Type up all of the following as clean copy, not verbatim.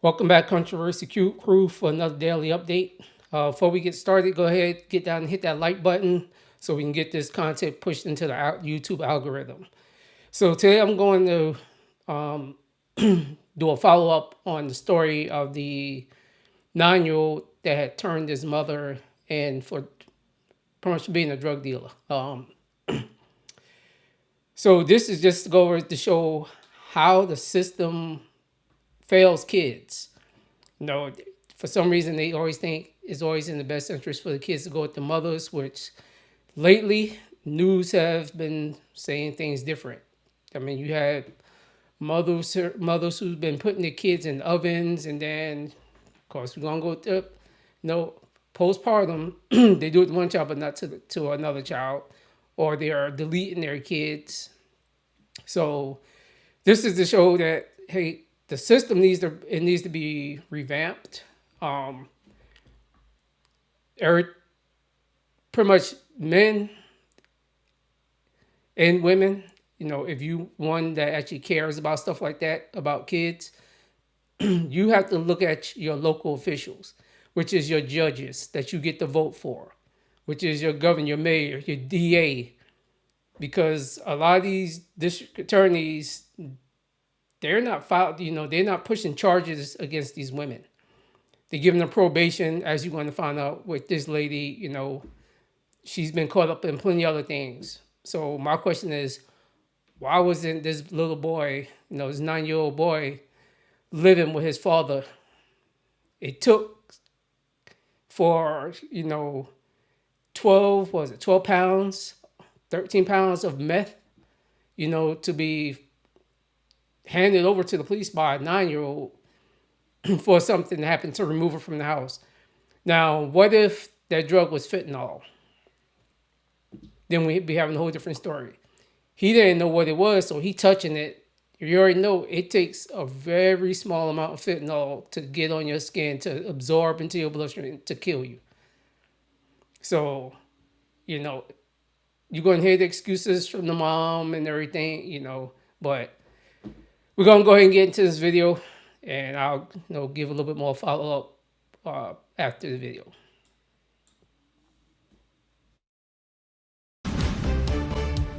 Welcome back, Controversy Crew, for another daily update. Before we get started, go ahead, get down and hit that like button so we can get this content pushed into the YouTube algorithm. So today I'm going to do a follow up on the story of the 9-year-old that had turned his mother in for pretty much being a drug dealer. So this is just to go over to show how the system fails kids. You know, for some reason they always think it's always in the best interest for the kids to go with the mothers, which lately news have been saying things different. I mean, you had mothers who've been putting their kids in ovens, and then of course we're gonna go to postpartum. They do it to one child, but not to another child, or they are deleting their kids. So this is to show that hey, the system needs to be revamped. Um, Eric, pretty much men and women, you know, if you one that actually cares about stuff like that about kids, you have to look at your local officials, which is your judges that you get to vote for, which is your governor, your mayor, your DA, because a lot of these district attorneys, they're not pushing charges against these women. They're giving them probation, as you're going to find out with this lady. You know, she's been caught up in plenty of other things. So my question is, why wasn't this little boy, this 9-year-old boy, living with his father? It took for 12 pounds, 13 pounds of meth, to be handed over to the police by a 9-year-old for something to happen to remove her from the house. Now, what if that drug was fentanyl? Then we'd be having a whole different story. He didn't know what it was, so he touching it. You already know it takes a very small amount of fentanyl to get on your skin, to absorb into your bloodstream, to kill you. So, you're going to hear the excuses from the mom and everything, but we're going to go ahead and get into this video, and I'll give a little bit more follow-up after the video.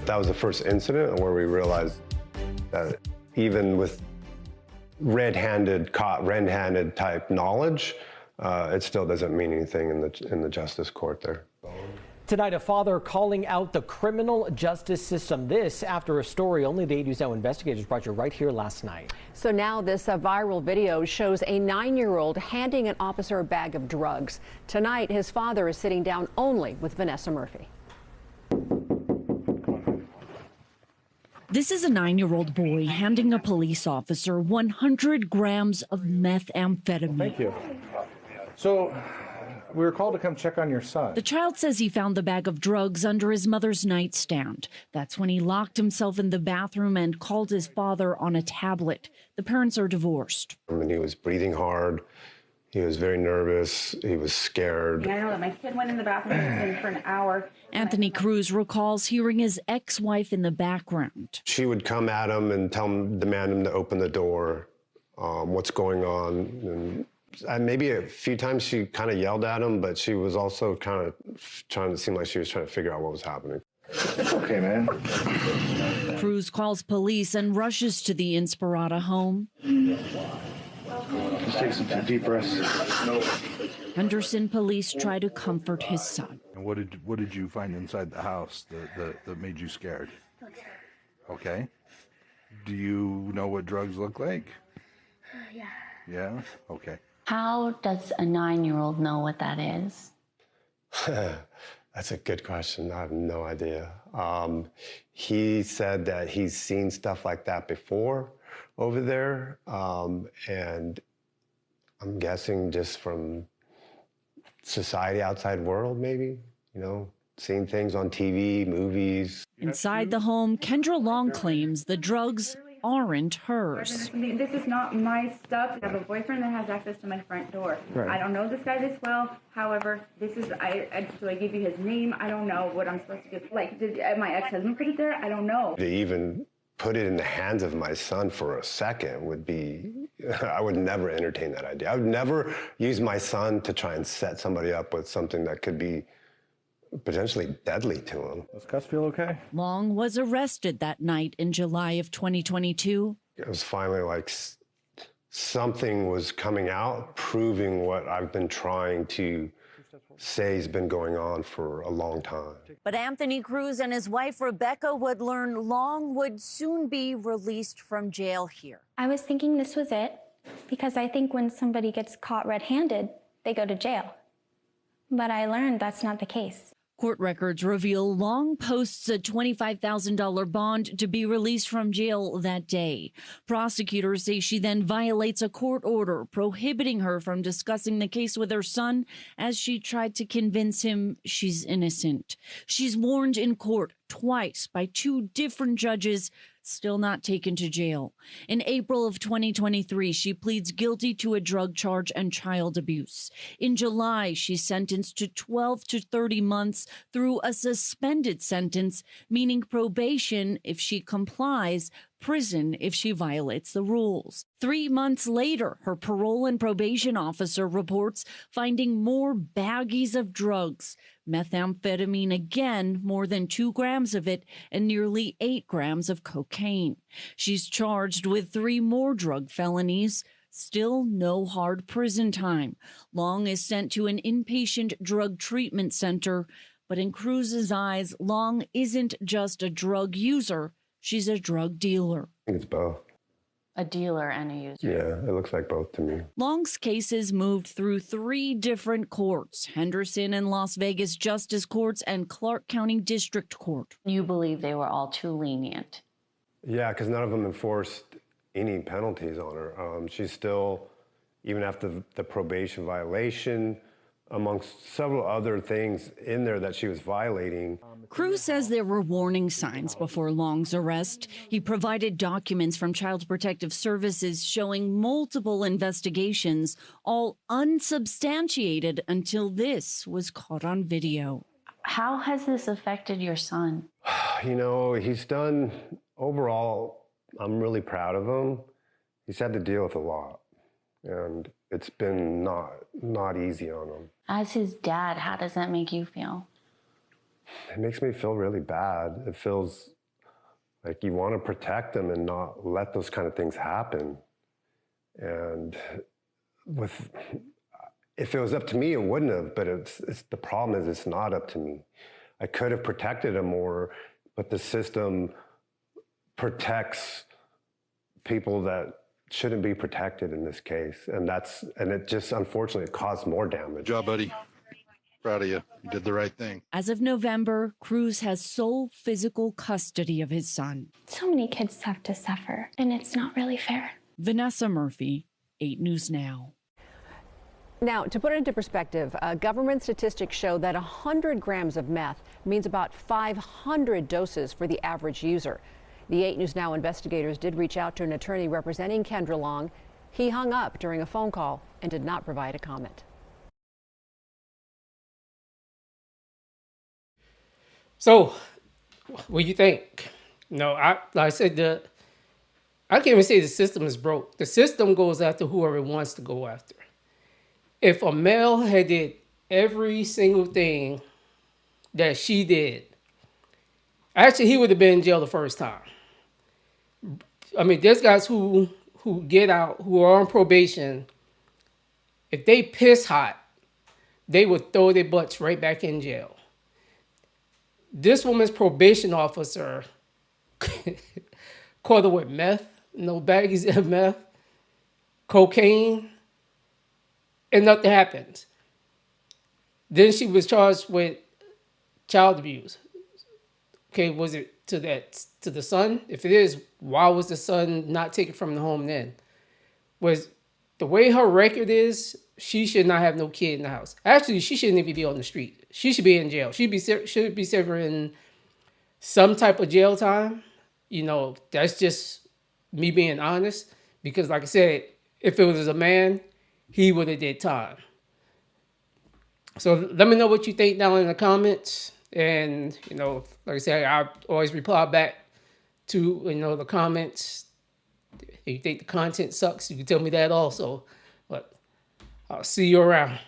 That was the first incident where we realized that even with red-handed type knowledge, it still doesn't mean anything in the justice court there. Tonight, a father calling out the criminal justice system. This after a story only the 8 News Now investigators brought you right here last night. So now this viral video shows a 9-year-old handing an officer a bag of drugs. Tonight, his father is sitting down only with Vanessa Murphy. This is a 9-year-old boy handing a police officer 100 grams of methamphetamine. Thank you. So we were called to come check on your son. The child says he found the bag of drugs under his mother's nightstand. That's when he locked himself in the bathroom and called his father on a tablet. The parents are divorced. And he was breathing hard. He was very nervous. He was scared. I know that my kid went in the bathroom for an hour. Anthony Cruz recalls hearing his ex-wife in the background. She would come at him and demand him to open the door. What's going on? And maybe a few times she kind of yelled at him, but she was also kind of trying to seem like she was trying to figure out what was happening. It's okay, man. Cruz calls police and rushes to the Inspirata home. Just take some deep breaths. Henderson police try to comfort his son. And what did you find inside the house that made you scared? Okay. Do you know what drugs look like? Yeah. Yeah? Okay. How does a 9-year-old know what that is? That's a good question. I have no idea. He said that he's seen stuff like that before over there, and I'm guessing just from society outside world, maybe, seeing things on TV, movies. Inside the home, Kendra Long claims the drugs aren't hers. This is not my stuff. I have a boyfriend that has access to my front door. Right. I don't know this guy this well. However, do I give you his name? I don't know what I'm supposed to do. Like, did my ex-husband put it there? I don't know. To even put it in the hands of my son for a second would be I would never entertain that idea. I would never use my son to try and set somebody up with something that could be potentially deadly to him. Does Gus feel okay? Long was arrested that night in July of 2022. It was finally like something was coming out, proving what I've been trying to say has been going on for a long time. But Anthony Cruz and his wife Rebecca would learn Long would soon be released from jail here. I was thinking this was it, because I think when somebody gets caught red-handed, they go to jail. But I learned that's not the case. Court records reveal Long posts a $25,000 bond to be released from jail that day. Prosecutors say she then violates a court order prohibiting her from discussing the case with her son as she tried to convince him she's innocent. She's warned in court twice by two different judges, still not taken to jail. In April of 2023, she pleads guilty to a drug charge and child abuse. In July, she's sentenced to 12 to 30 months through a suspended sentence, meaning probation if she complies, prison if she violates the rules. 3 months later, her parole and probation officer reports finding more baggies of drugs. Methamphetamine again, more than 2 grams of it, and nearly 8 grams of cocaine. She's charged with 3 more drug felonies. Still no hard prison time. Long is sent to an inpatient drug treatment center. But in Cruz's eyes, Long isn't just a drug user. She's a drug dealer. It's both. A dealer and a user. Yeah, it looks like both to me. Long's cases moved through 3 different courts: Henderson and Las Vegas Justice Courts and Clark County District Court. You believe they were all too lenient? Yeah, because none of them enforced any penalties on her. She's still, even after the probation violation, amongst several other things in there that she was violating. Cruz says there were warning signs before Long's arrest. He provided documents from Child Protective Services showing multiple investigations, all unsubstantiated until this was caught on video. How has this affected your son? You know, he's done, overall, I'm really proud of him. He's had to deal with a lot, and it's been not easy on him. As his dad, how does that make you feel? It makes me feel really bad. It feels like you want to protect him and not let those kind of things happen. And if it was up to me, it wouldn't have, but the problem is it's not up to me. I could have protected him more, but the system protects people that shouldn't be protected in this case. And it just, unfortunately, it caused more damage. Good job, buddy. Proud of you. You did the right thing. As of November, Cruz has sole physical custody of his son. So many kids have to suffer, and it's not really fair. Vanessa Murphy, 8 News Now. Now, to put it into perspective, government statistics show that 100 grams of meth means about 500 doses for the average user. The 8 News Now investigators did reach out to an attorney representing Kendra Long. He hung up during a phone call and did not provide a comment. So, what do you think? No, like I said, I can't even say the system is broke. The system goes after whoever it wants to go after. If a male had did every single thing that she did, actually, he would have been in jail the first time. I mean, there's guys who get out, who are on probation. If they piss hot, they would throw their butts right back in jail. This woman's probation officer caught her with meth, no baggies of meth, cocaine, and nothing happened. Then she was charged with child abuse. Okay, was it to the son? If it is, why was the son not taken from the home then? Was the way her record is, she should not have no kid in the house. Actually, she shouldn't even be on the street. She should be in jail. Should be serving some type of jail time. You know, that's just me being honest. Because like I said, if it was a man, he would have did time. So let me know what you think down in the comments. And, you know, like I said, I always reply back to, you know, the comments. If you think the content sucks, you can tell me that also. But I'll see you around.